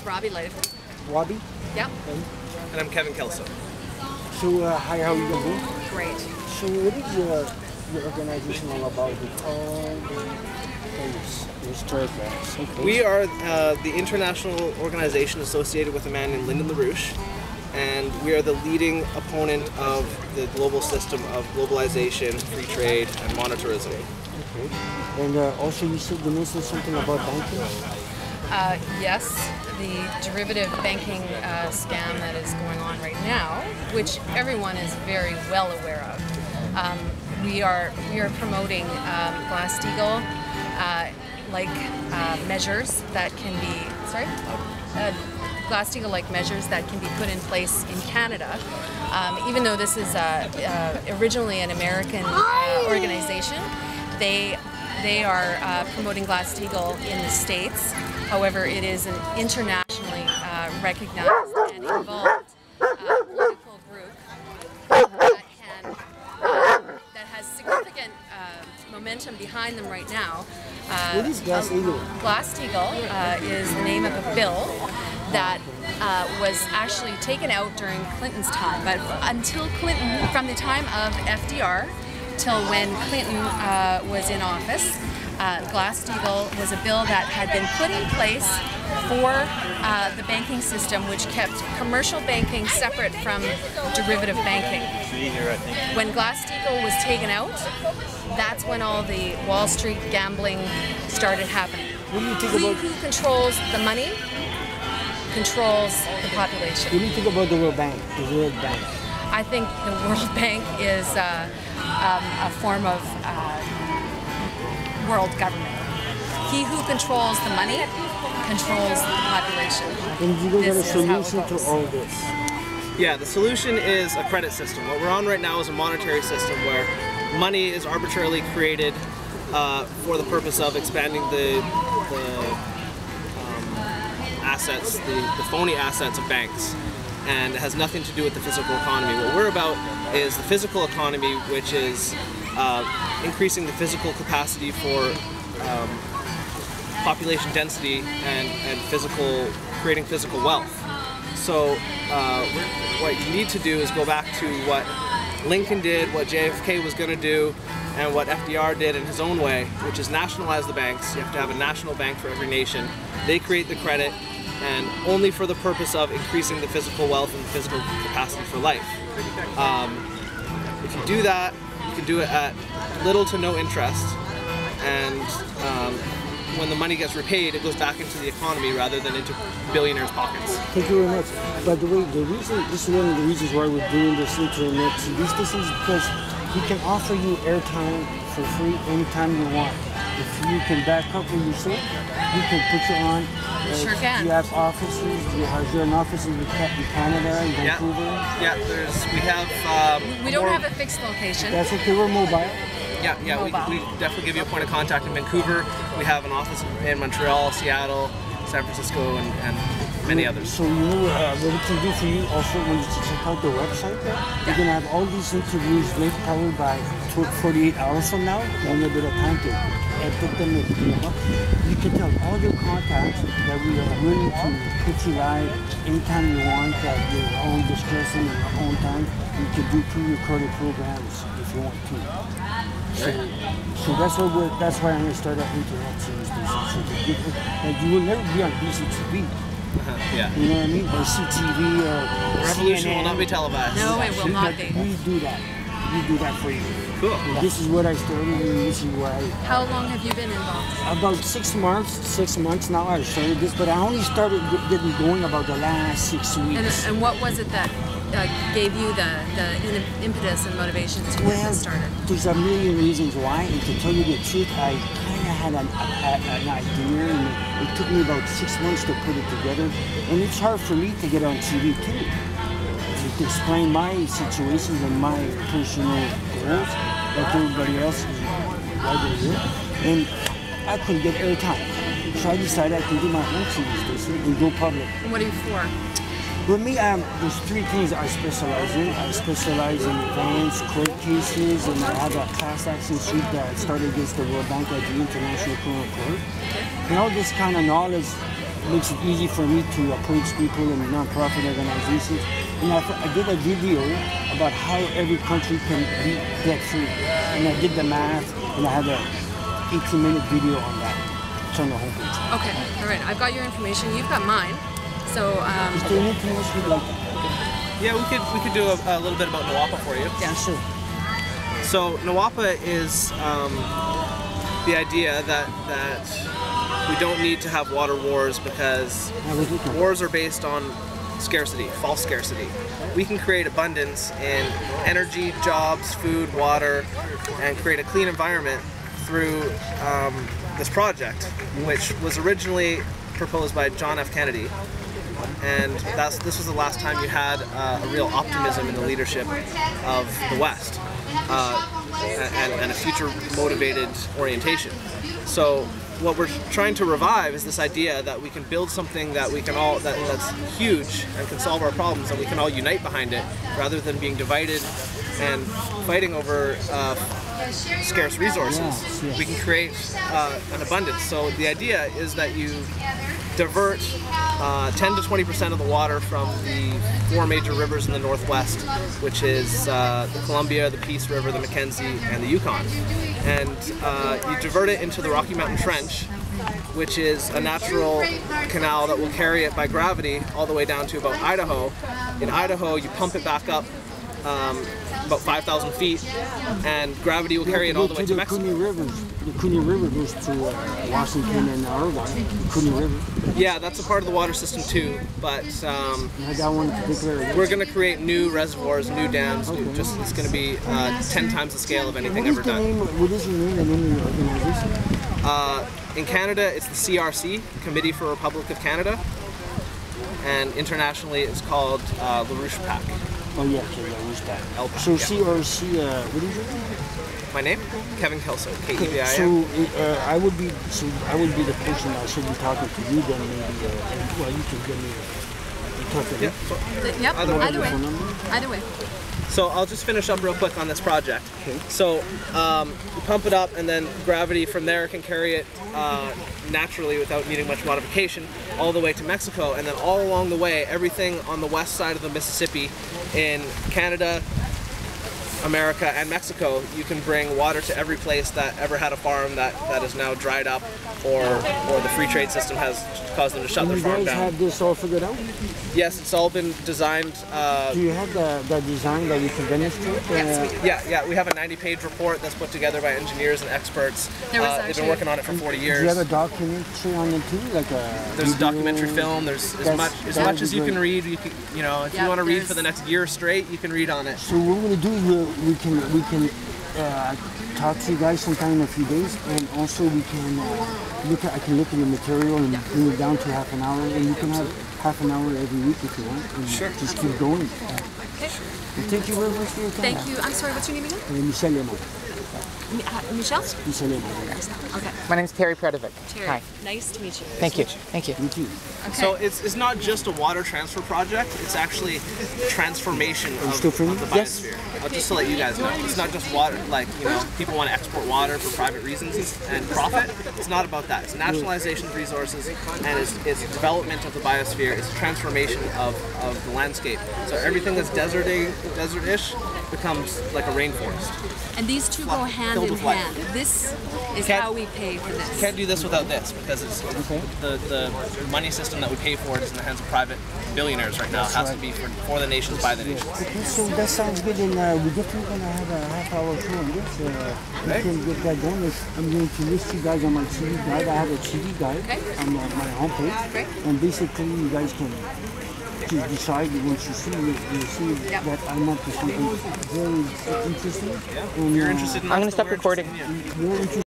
Robbie life. Robbie? Yep. And I'm Kevin Kelso. So, hi, how are you doing? Great. So, what is your organization all about? With all the historic banks? Okay. We are the international organization associated with a man named LaRouche, and we are the leading opponent of the global system of globalization, free trade, and monetarism. Okay. And also, you mentioned something about banking? Yes, the derivative banking scam that is going on right now, which everyone is very well aware of. We are promoting Glass-Steagall like measures that can be Glass-Steagall-like measures that can be put in place in Canada. Even though this is originally an American organization, they are promoting Glass-Steagall in the States. However, it is an internationally recognized and involved political group that has significant momentum behind them right now. What is Glass-Steagall? Glass-Steagall is the name of a bill that was actually taken out during Clinton's time, but until Clinton, from the time of FDR till when Clinton was in office, Glass-Steagall was a bill that had been put in place for the banking system, which kept commercial banking separate from derivative banking. When Glass-Steagall was taken out, that's when all the Wall Street gambling started happening. What do you think about? Who controls the money controls the population. What do you think about the World Bank? The World Bank. I think the World Bank is a form of world government. He who controls the money controls the population. And you guys have a solution to all this? Yeah, the solution is a credit system. What we're on right now is a monetary system where money is arbitrarily created for the purpose of expanding the assets, the phony assets of banks, and it has nothing to do with the physical economy. What we're about is the physical economy, which is increasing the physical capacity for population density and creating physical wealth. So what you need to do is go back to what Lincoln did, what JFK was going to do, and what FDR did in his own way, which is nationalize the banks. You have to have a national bank for every nation. They create the credit, and only for the purpose of increasing the physical wealth and the physical capacity for life. If you do that, you can do it at little to no interest, and when the money gets repaid, it goes back into the economy rather than into billionaires' pockets. Thank you very much. By the way, this is one of the reasons why we're doing this internet TV station is because we can offer you airtime for free anytime you want. If you can back up what you say, we can put you on. Sure can. Do you have offices? Is there an office in Canada, in Vancouver? Yeah, we have... we don't have a fixed location. That's okay, we're mobile. Yeah, we definitely give you a point of contact in Vancouver. We have an office in Montreal, Seattle, San Francisco, and many others. So you know what we can do for you also when you check out the website there? You're going to have all these interviews linked probably by 48 hours from now, when a bit of time to put them in. You can tell all your contacts that we are willing to put you live anytime you want at your own discretion and your own time. You can do pre-recorded programs if you want to. So that's why I'm going to start out internet TV station. Like you will never be on BCTV. Yeah. You know what I mean? Or CTV or Revolution CNN. will not be televised. No, it will not be. We do that. We do that for you. Cool. And this is what I started, and this is why. How long have you been involved? About 6 months. 6 months now I started this, but I only started getting going about the last 6 weeks. And what was it that gave you the impetus and motivation to get this started? There's a million reasons why, and to tell you the truth, I kind of had an idea, and it took me about 6 months to put it together. And it's hard for me to get on TV too, to explain my situations and my personal goals, like everybody else is why they're here. And I couldn't get airtime, so I decided I can do my own TV station and go public. And what are you for? With me, there's 3 things I specialize in. I specialize in advanced court cases, and I have a class action suit that started against the World Bank at the International Criminal Court. And all this kind of knowledge makes it easy for me to approach people and non-profit organizations. And I did a video about how every country can be debt-free. And I did the math, and I had a 18-minute video on that. It's on the homepage. Okay, all right. I've got your information. You've got mine. So, is there anything else you'd like? Yeah, we could do a little bit about Nawapa for you. Yeah, sure. So Nawapa is the idea that we don't need to have water wars because wars are based on scarcity, false scarcity. We can create abundance in energy, jobs, food, water, and create a clean environment through this project, which was originally proposed by John F. Kennedy. And this was the last time you had a real optimism in the leadership of the West and a future motivated orientation. So what we're trying to revive is this idea that we can build something that we can all that's huge and can solve our problems, and we can all unite behind it rather than being divided and fighting over scarce resources. We can create an abundance. So the idea is that you divert 10 to 20% of the water from the 4 major rivers in the Northwest, which is the Columbia, the Peace River, the Mackenzie, and the Yukon. And you divert it into the Rocky Mountain Trench, which is a natural canal that will carry it by gravity all the way down to about Idaho. In Idaho, you pump it back up about 5,000 feet, and gravity will carry it all the way to Mexico. The Cooney River goes to Washington and Oregon. The Cooney River. Yeah, that's a part of the water system too, but we're going to create new reservoirs, new dams. It's going to be 10 times the scale of anything ever done. What is the name of your organization? In Canada, it's the CRC, Committee for Republic of Canada, and internationally it's called LaRouche PAC. Oh yeah, okay, LaRouche PAC. So yeah. CRC, what is your name? My name? Kevin Kelso, K-E-V-I-N. So I would be the person I should be talking to you then maybe. Well, you can give me Yep. Either way. So I'll just finish up real quick on this project. Okay. So you pump it up, and then gravity from there can carry it naturally without needing much modification all the way to Mexico, and then all along the way, everything on the west side of the Mississippi in Canada, America, and Mexico, you can bring water to every place that ever had a farm that is now dried up, or the free trade system has caused them to shut their farm down. You guys have this all figured out? Yes, it's all been designed. Do you have the design that you can demonstrate? Yeah, we have a 90-page report that's put together by engineers and experts. They've been working on it for 40 years. Do you have a documentary on it too? There's a documentary film. There's as much as you can read. You can, if you want to read for the next year straight, you can read on it. So what we're gonna do is we can talk to you guys sometime in a few days, and also we can I can look at your material and bring it down to half an hour, and you can have half an hour every week if you want, and just keep going. Okay. Well, thank you very much for your time. Thank you. I'm sorry, what's your name again? Michel Emond. Michel? Michel Emond. Okay. My name's Terry Predovic. Terry, Hi. nice to meet you. Thank you. Thank you. Thank you. Okay. So it's not just a water transfer project, it's actually transformation of the biosphere. Just to let you guys know, it's not just water, people want to export water for private reasons and profit. It's not about that. It's nationalization of resources, and it's development of the biosphere. It's transformation of the landscape. So everything that's desert-ish becomes like a rainforest. And these two go hand in hand. This is how we pay for this. Can't do this without this, because it's the money system that we pay for it is in the hands of private billionaires right now. It has to be for the nations, by the nations. Okay, so that sounds good, and we're definitely going to have a half-hour show on this. We can get that done. I'm going to list you guys on my TV guide. I have a TV guide on my homepage, and basically you guys can just decide once you see that I'm up to something very interesting. And you're interested in I'm going to stop recording. You're interested